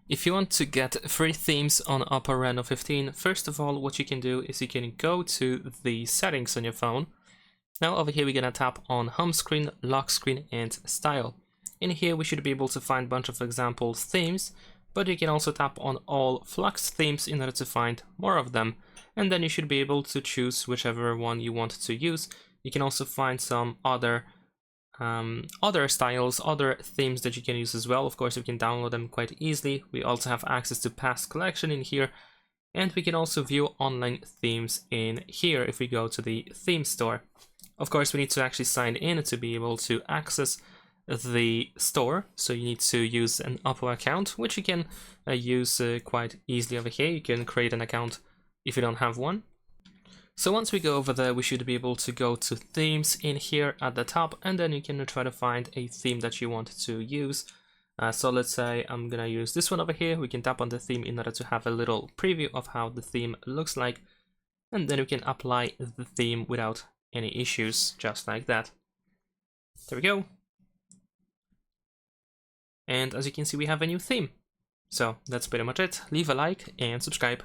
If you want to get free themes on OPPO Reno 15, first of all, what you can do is you can go to the settings on your phone. Now over here we're gonna tap on home screen, lock screen, and style. In here we should be able to find a bunch of example themes, but you can also tap on all Flux themes in order to find more of them. And then you should be able to choose whichever one you want to use. You can also find some other styles, other themes that you can use as well. Of course, you can download them quite easily. We also have access to past collection in here, and we can also view online themes in here if we go to the theme store. Of course, we need to actually sign in to be able to access the store, so you need to use an OPPO account, which you can use quite easily over here. You can create an account if you don't have one. So once we go over there, we should be able to go to themes in here at the top, and then you can try to find a theme that you want to use. So let's say I'm gonna use this one over here. We can tap on the theme in order to have a little preview of how the theme looks like, and then we can apply the theme without any issues, just like that. There we go. And as you can see, we have a new theme. So that's pretty much it. Leave a like and subscribe.